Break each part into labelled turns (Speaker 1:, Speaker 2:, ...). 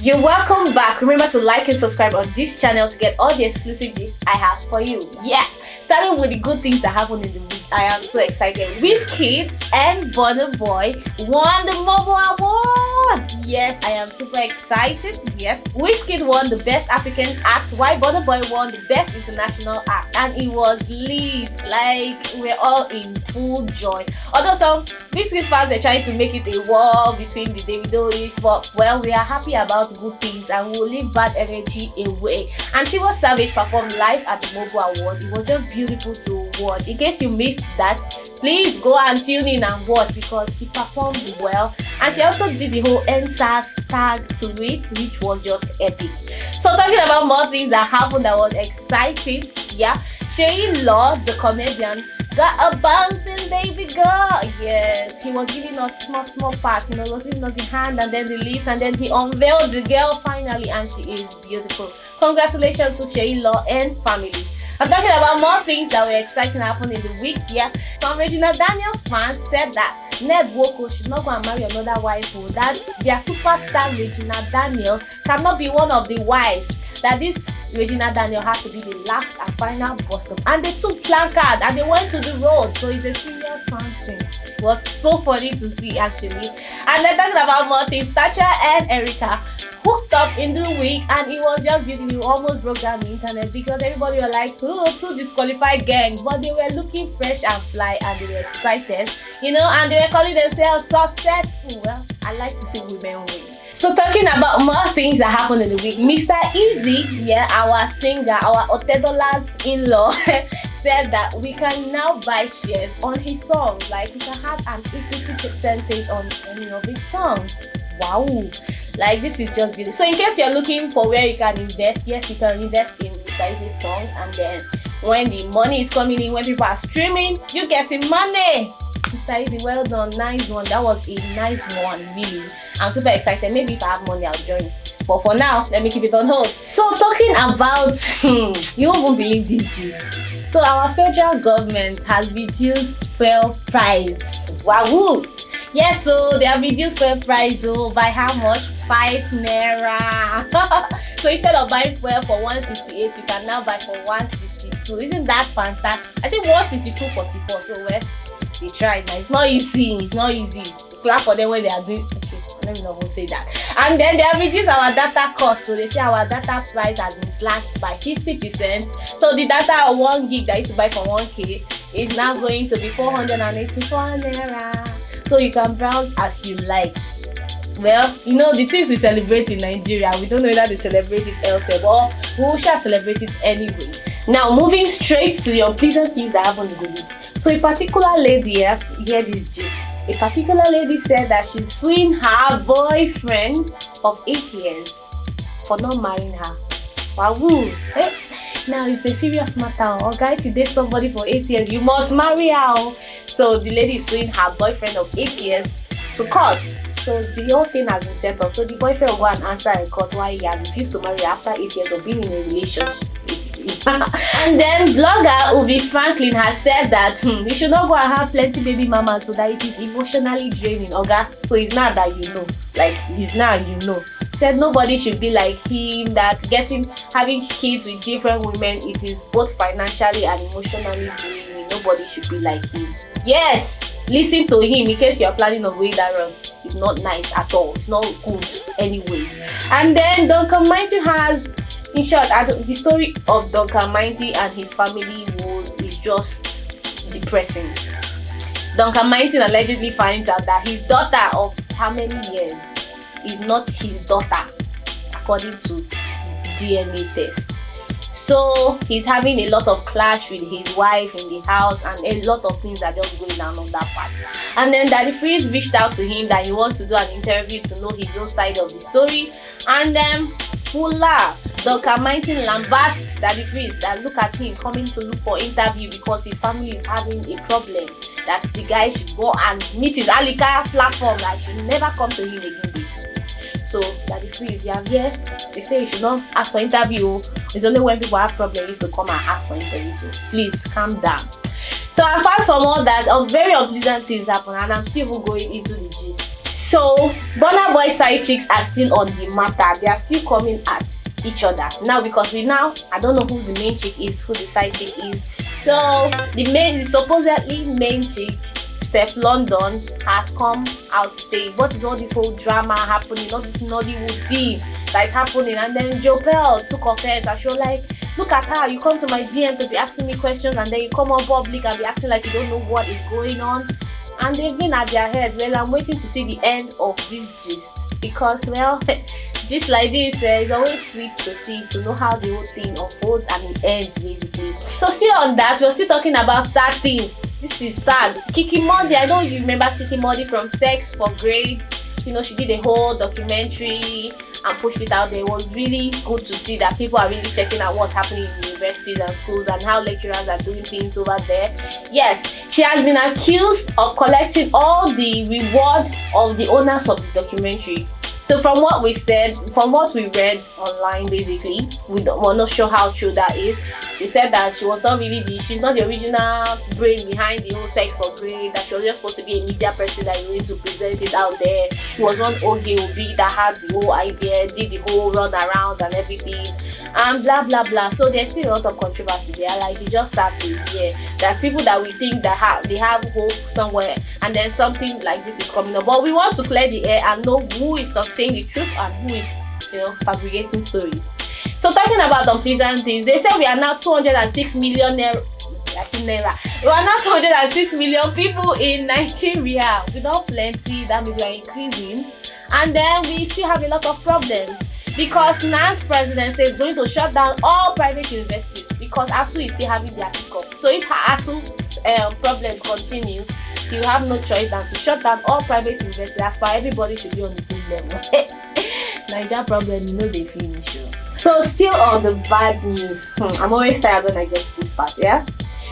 Speaker 1: You're welcome back. Remember to like and subscribe on this channel to get all the exclusive gist I have for you. Yeah, starting with the good things that happened in the week. I am so excited. Wizkid and burnaboy won the moboaward. Yes, I am super excited. Yes, Wizkid won the best African act, while burnaboy won the best international act, and it was lit. Like, we're all in full joy. Although some Wizkid fans are trying to make it a war between the Davido, but well, we are happy about good things and we'll leave bad energy away. And Tiwa Savage performed live at the moboaward. It was just beautiful to watch. In case you missed that, please go and tune in and watch because she performed well, and she also did the whole NSAS tag to it, which was just epic. So talking about more things that happened that was exciting, yeah, Sheyi Law, the comedian, got a bouncing baby girl. Yes, he was giving us small parts, he was giving us the hand and then the lips, and then he unveiled the girl finally, and she is beautiful. Congratulations to Sheyi Law and family. I'm talking about more things that were exciting happened in the week here. Some Regina Daniels fans said that Ned Woko should not go and marry another wife. That their superstar Regina Daniels cannot be one of the wives. That this Regina Daniel has to be the last and final boss up. And they took placard and they went to the road. So it's a serious something. It was so funny to see actually. And then talking about more things, Tasha and Erica hooked up in the week, and it was just beautiful. It almost broke down the internet because everybody were like, oh, two disqualified gangs, but they were looking fresh and fly and they were excited, and they were calling themselves successful. Well, I like to see women win. So talking about more things that happened in the week, Mr. Easy, yeah, our singer, our Otedola's in-law, said that we can now buy shares on his songs. Like, we can have an equity percentage on any of his songs. Wow, like this is just beautiful. So in case you're looking for where you can invest, yes, you can invest in Mr. Easy's song, and then when the money is coming in, when people are streaming, you're getting money. Mr. Easy, well done, nice one. That was a nice one, really. I'm super excited. Maybe if I have money, I'll join. But for now, let me keep it on hold. So talking about, you won't believe this gist. So our federal government has reduced fuel price. Wow! Yes, so they have reduced fuel price by how much? 5 naira. So instead of buying fuel for 168, you can now buy for 162. Isn't that fantastic? I think 162.44. So well, they tried. Now it's not easy. It's not easy. Clap for them when they are doing. Okay, let me not say that. And then they have reduced our data cost. So they say our data price has been slashed by 50%. So the data of 1 gig that I used to buy for 1K is now going to be 484 naira. So you can browse as you like. Well, the things we celebrate in Nigeria, we don't know whether they celebrate it elsewhere, but we shall celebrate it anyway. Now, moving straight to the unpleasant things that happened in the week. So a particular lady here, hear this gist. A particular lady said that she's suing her boyfriend of 8 years for not marrying her. Wow. Hey. Now it's a serious matter. Okay, if you date somebody for 8 years, you must marry her. So the lady is suing her boyfriend of 8 years to court. So the whole thing has been set up. So the boyfriend will go and answer in court why he has refused to marry after 8 years of being in a relationship, basically. And then blogger Ubi Franklin has said that you should not go and have plenty baby mamas so that it is emotionally draining. Okay, so it's not that it's now said nobody should be like him, that having kids with different women, it is both financially and emotionally draining. Nobody should be like him. Yes, listen to him in case you are planning on going that route. It's not nice at all. It's not good anyways. And then Duncan Mighty has, in short, the story of Duncan Mighty and his family is just depressing. Duncan Mighty allegedly finds out that his daughter of how many years is not his daughter according to DNA test. So he's having a lot of clash with his wife in the house, and a lot of things are just going down on that part. And then Daddy Freeze reached out to him that he wants to do an interview to know his own side of the story. And then hula, Duncan Mighty lambasts Daddy Freeze that look at him coming to look for interview because his family is having a problem, that the guy should go and meet his Alika platform, that should never come to him again basically. So Daddy Freeze, here, they say you should not ask for interview. It's only when people have problems to come and ask for interview. So please calm down. So apart from all that, very unpleasant things happen, and I'm still even going into the gist. So So Burna Boy side chicks are still on the matter. They are still coming at each other now, because I don't know who the main chick is, who the side chick is. So the supposedly main chick, Steph London, has come out to say what is all this whole drama happening, all this Nollywood film that is happening. And then Jopel took offense and she was like, look at her, you come to my DM to be asking me questions, and then you come on public and be acting like you don't know what is going on. And they've been at their head. Well, I'm waiting to see the end of this gist, because, well, just like this, it's always sweet to know how the whole thing unfolds and it ends, basically. So still on that, we're still talking about sad things. This is sad. Kiki Modi, I know you remember Kiki Modi from Sex for Grades. You know, she did a whole documentary and pushed it out there. It was really good to see that people are really checking out what's happening in universities and schools and how lecturers are doing things over there. Yes, she has been accused of collecting all the reward of the owners of the documentary. So from what we read online, basically, we're not sure how true that is. She said that she's not the original brain behind the whole Sex for Grade, that she was just supposed to be a media person that you need to present it out there. It was one Oge Obi that had the whole idea, did the whole run around and everything, and blah blah blah. So there's still a lot of controversy there. Like, you just have to hear that people that we think that they have hope somewhere, and then something like this is coming up. But we want to clear the air and know who is saying the truth and who is, fabricating stories. So talking about unpleasant things, they say we are now 206 million naira. We are now 206 million people in Nigeria. We don't plenty, that means we are increasing. And then we still have a lot of problems, because NAN's president says going to shut down all private universities because ASU is still having their hiccup. So if ASU's problems continue, you have no choice than to shut down all private universities. As far everybody should be on the same level. Niger problem, they finish. So still on the bad news. I'm always tired when I get to this part, yeah?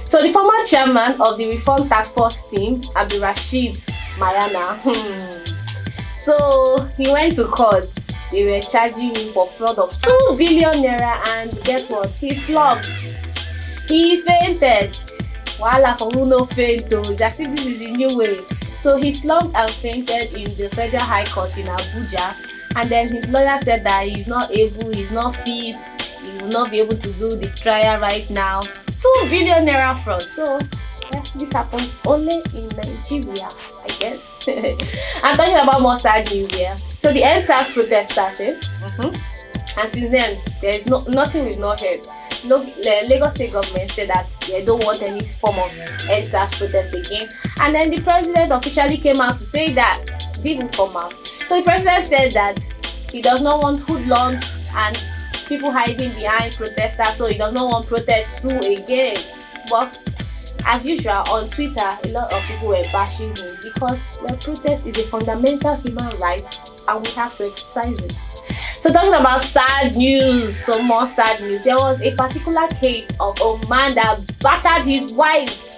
Speaker 1: So the former chairman of the Reform Task Force team, Abdulrasheed Mayana, so he went to court. They were charging him for fraud of 2 billion naira, and guess what? He slumped. He fainted. Voila, for who no faint though. As if this is the new way. So he slumped and fainted in the Federal High Court in Abuja. And then his lawyer said that he's not fit, he will not be able to do the trial right now. 2 billion naira fraud. So this happens only in Nigeria, I guess. I'm talking about more sad news here. So the NSAS protest started, and since then there is nothing we've not heard. The Lagos State government said that they don't want any form of NSAS protest again, and then the president officially came out to say that didn't come out. So the president said that he does not want hoodlums and people hiding behind protesters, so he does not want protests too again. But as usual on Twitter, a lot of people were bashing him because protest is a fundamental human right and we have to exercise it. So talking about sad news, some more sad news. There was a particular case of a man that battered his wife.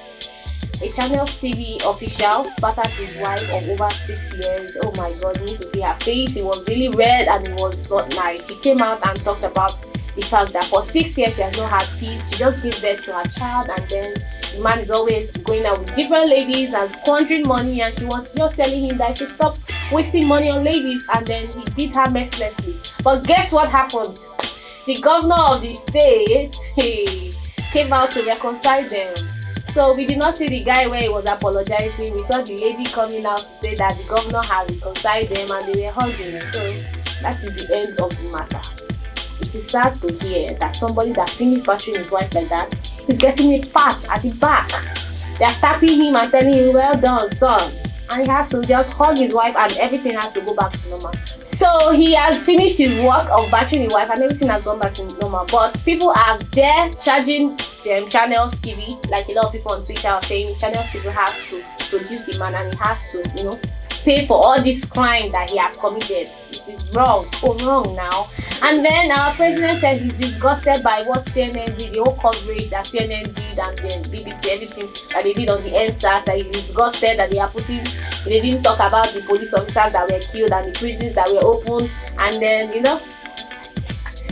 Speaker 1: A Channels TV official battered his wife of over 6 years. Oh my God, you need to see her face. It was really red and it was not nice. She came out and talked about the fact that for 6 years she has not had peace. She just gave birth to her child, and then the man is always going out with different ladies and squandering money, and she was just telling him that he should stop wasting money on ladies, and then he beat her mercilessly. But guess what happened? The governor of the state came out to reconcile them. So we did not see the guy where he was apologizing. We saw the lady coming out to say that the governor had reconciled them and they were hugging. So that is the end of the matter. It is sad to hear that somebody that finished battering his wife like that is getting a pat at the back. They are tapping him and telling him, well done, son. And he has to just hug his wife and everything has to go back to normal. So he has finished his work of battering his wife and everything has gone back to normal. But people are there charging Channels TV, like a lot of people on Twitter are saying Channels TV has to produce the man and he has to, pay for all this crime that he has committed. It is wrong. Oh, wrong now. And then our president said he's disgusted by what CNN did, the whole coverage that CNN did, and then BBC, everything that they did on the NSAS, that he's disgusted that they didn't talk about the police officers that were killed and the prisons that were open. And then,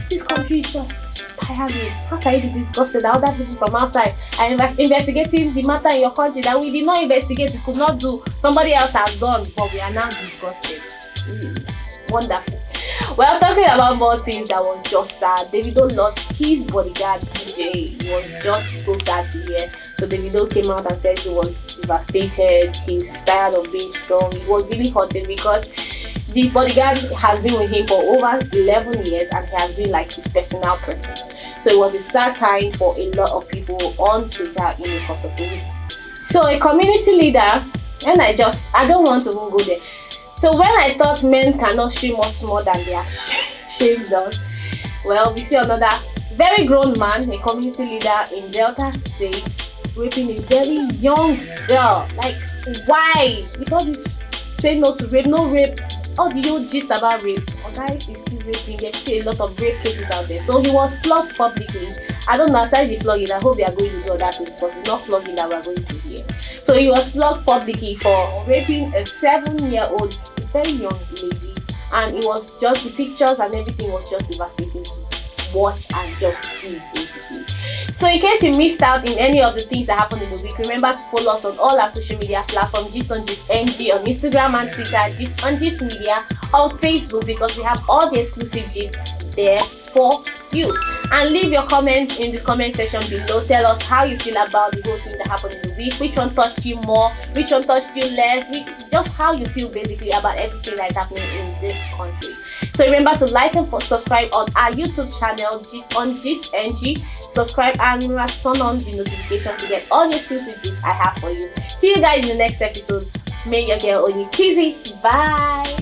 Speaker 1: this country is just tire me. How can you be disgusted at other people from outside and investigating the matter in your country that we did not investigate, we could not do, somebody else has done, but we are now disgusted. Wonderful. Well, talking about more things that was just sad, Davido lost his bodyguard TJ. It was just so sad to hear. So Davido came out and said he was devastated, he's tired of being strong. It was really hurting because the bodyguard has been with him for over 11 years and he has been like his personal person. So it was a sad time for a lot of people on Twitter in the course of the week. So a community leader, and I don't want to even go there. So when I thought men cannot shame us more than they are shamed us, well, we see another very grown man, a community leader in Delta State, raping a very young girl. Like, why? With all this say no to rape, no rape, all the old gist about rape, a guy is still raping. There's still a lot of rape cases out there. So he was flogged publicly. I don't know, aside the flogging, I hope they are going to do other things because it's not flogging that we're going to hear. So he was flogged publicly for raping a 7-year-old, very young lady, and it was just, the pictures and everything was just devastating to watch and just see, basically. So in case you missed out in any of the things that happened in the week, remember to follow us on all our social media platforms, Gistongist NG on Instagram and Twitter, Gistongist Media on Facebook, because we have all the exclusive gist there for you. And leave your comments in the comment section below. Tell us how you feel about the whole thing that happened in the week. Which one touched you more? Which one touched you less? Just how you feel basically about everything that's happening in this country. So remember to like and subscribe on our YouTube channel, Gistongist NG. Subscribe and remember to turn on the notification to get all the exclusive gist I have for you. See you guys in the next episode. May your girl only teasy. Bye.